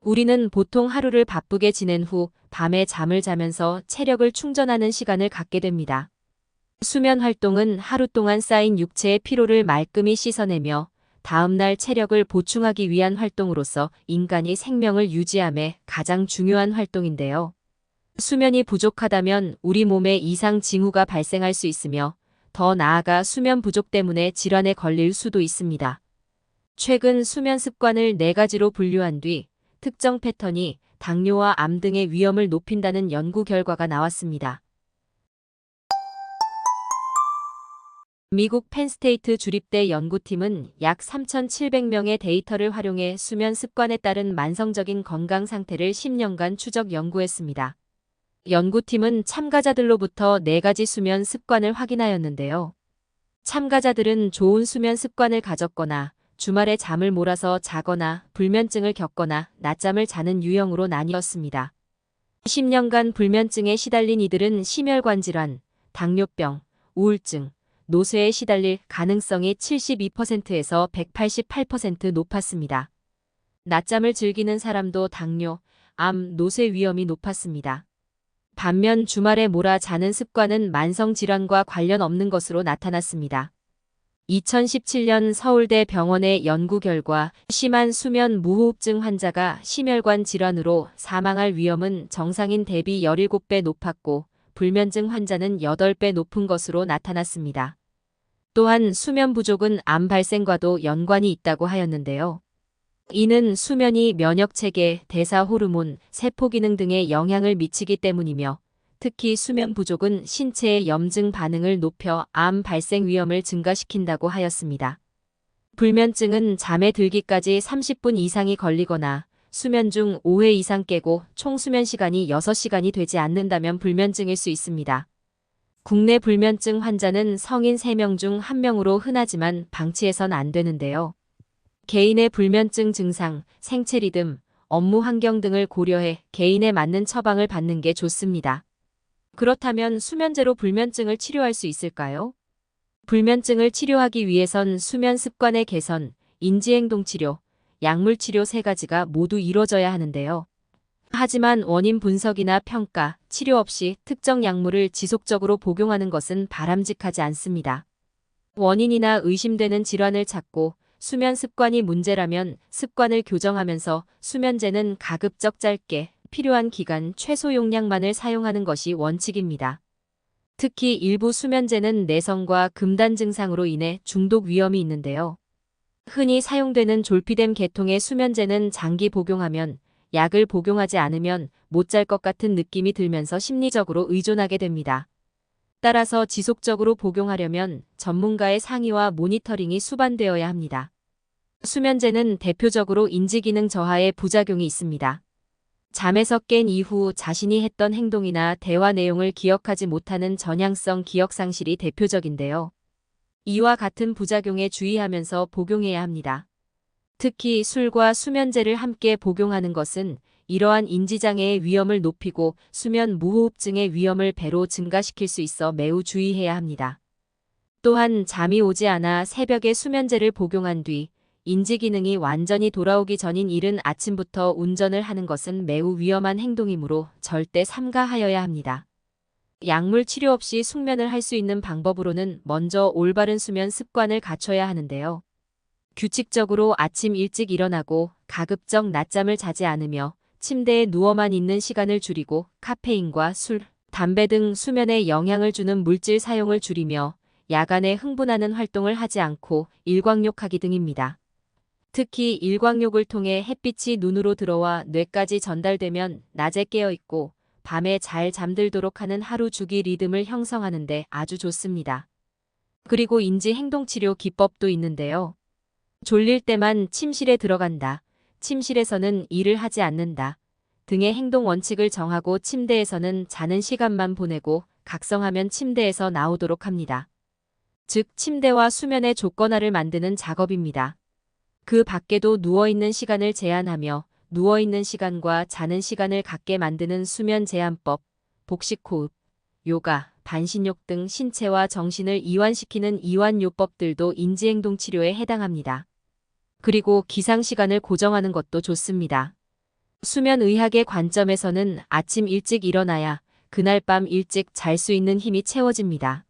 우리는 보통 하루를 바쁘게 지낸 후 밤에 잠을 자면서 체력을 충전하는 시간을 갖게 됩니다. 수면 활동은 하루 동안 쌓인 육체의 피로를 말끔히 씻어내며 다음날 체력을 보충하기 위한 활동으로서 인간이 생명을 유지함에 가장 중요한 활동인데요. 수면이 부족하다면 우리 몸에 이상 징후가 발생할 수 있으며 더 나아가 수면 부족 때문에 질환에 걸릴 수도 있습니다. 최근 수면 습관을 4가지로 분류한 뒤 특정 패턴이 당뇨와 암 등의 위험을 높인다는 연구 결과가 나왔습니다. 미국 펜스테이트 주립대 연구팀은 약 3,700명의 데이터를 활용해 수면 습관에 따른 만성적인 건강 상태를 10년간 추적 연구했습니다. 연구팀은 참가자들로부터 4가지 수면 습관을 확인하였는데요. 참가자들은 좋은 수면 습관을 가졌거나 주말에 잠을 몰아서 자거나 불면증을 겪거나 낮잠을 자는 유형으로 나뉘었습니다. 10년간 불면증에 시달린 이들은 심혈관 질환, 당뇨병, 우울증, 노쇠에 시달릴 가능성이 72%에서 188% 높았습니다. 낮잠을 즐기는 사람도 당뇨, 암, 노쇠 위험이 높았습니다. 반면 주말에 몰아 자는 습관은 만성 질환과 관련 없는 것으로 나타났습니다. 2017년 서울대 병원의 연구 결과 심한 수면 무호흡증 환자가 심혈관 질환으로 사망할 위험은 정상인 대비 17배 높았고 불면증 환자는 8배 높은 것으로 나타났습니다. 또한 수면 부족은 암 발생과도 연관이 있다고 하였는데요. 이는 수면이 면역체계, 대사 호르몬, 세포 기능 등에 영향을 미치기 때문이며 특히 수면 부족은 신체의 염증 반응을 높여 암 발생 위험을 증가시킨다고 하였습니다. 불면증은 잠에 들기까지 30분 이상이 걸리거나 수면 중 5회 이상 깨고 총 수면 시간이 6시간이 되지 않는다면 불면증일 수 있습니다. 국내 불면증 환자는 성인 3명 중 1명으로 흔하지만 방치해선 안 되는데요. 개인의 불면증 증상, 생체 리듬, 업무 환경 등을 고려해 개인에 맞는 처방을 받는 게 좋습니다. 그렇다면 수면제로 불면증을 치료할 수 있을까요? 불면증을 치료하기 위해선 수면 습관의 개선, 인지행동 치료, 약물 치료 3가지가 모두 이뤄져야 하는데요. 하지만 원인 분석이나 평가, 치료 없이 특정 약물을 지속적으로 복용하는 것은 바람직하지 않습니다. 원인이나 의심되는 질환을 찾고 수면 습관이 문제라면 습관을 교정하면서 수면제는 가급적 짧게 필요한 기간 최소 용량만을 사용하는 것이 원칙입니다. 특히 일부 수면제는 내성과 금단 증상으로 인해 중독 위험이 있는데요. 흔히 사용되는 졸피뎀 계통의 수면제는 장기 복용하면 약을 복용하지 않으면 못 잘 것 같은 느낌이 들면서 심리적으로 의존하게 됩니다. 따라서 지속적으로 복용하려면 전문가의 상의와 모니터링이 수반되어야 합니다. 수면제는 대표적으로 인지기능 저하의 부작용이 있습니다. 잠에서 깬 이후 자신이 했던 행동이나 대화 내용을 기억하지 못하는 전향성 기억 상실이 대표적인데요. 이와 같은 부작용에 주의하면서 복용해야 합니다. 특히 술과 수면제를 함께 복용하는 것은 이러한 인지장애의 위험을 높이고 수면 무호흡증의 위험을 배로 증가시킬 수 있어 매우 주의해야 합니다. 또한 잠이 오지 않아 새벽에 수면제를 복용한 뒤 인지기능이 완전히 돌아오기 전인 이른 아침부터 운전을 하는 것은 매우 위험한 행동이므로 절대 삼가하여야 합니다. 약물 치료 없이 숙면을 할 수 있는 방법으로는 먼저 올바른 수면 습관을 갖춰야 하는데요. 규칙적으로 아침 일찍 일어나고 가급적 낮잠을 자지 않으며 침대에 누워만 있는 시간을 줄이고 카페인과 술, 담배 등 수면에 영향을 주는 물질 사용을 줄이며 야간에 흥분하는 활동을 하지 않고 일광욕하기 등입니다. 특히 일광욕을 통해 햇빛이 눈으로 들어와 뇌까지 전달되면 낮에 깨어있고 밤에 잘 잠들도록 하는 하루 주기 리듬을 형성하는 데 아주 좋습니다. 그리고 인지행동치료 기법도 있는데요. 졸릴 때만 침실에 들어간다, 침실에서는 일을 하지 않는다 등의 행동 원칙을 정하고 침대에서는 자는 시간만 보내고 각성하면 침대에서 나오도록 합니다. 즉 침대와 수면의 조건화를 만드는 작업입니다. 그 밖에도 누워있는 시간을 제한하며 누워있는 시간과 자는 시간을 같게 만드는 수면 제한법, 복식호흡, 요가, 반신욕 등 신체와 정신을 이완시키는 이완요법들도 인지행동 치료에 해당합니다. 그리고 기상시간을 고정하는 것도 좋습니다. 수면의학의 관점에서는 아침 일찍 일어나야 그날 밤 일찍 잘 수 있는 힘이 채워집니다.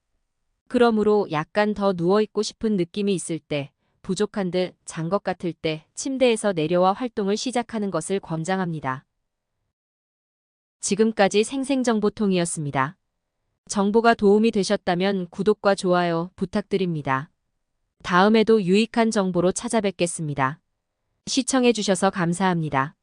그러므로 약간 더 누워있고 싶은 느낌이 있을 때, 부족한 듯 잔 것 같을 때 침대에서 내려와 활동을 시작하는 것을 권장합니다. 지금까지 생생정보통이었습니다. 정보가 도움이 되셨다면 구독과 좋아요 부탁드립니다. 다음에도 유익한 정보로 찾아뵙겠습니다. 시청해주셔서 감사합니다.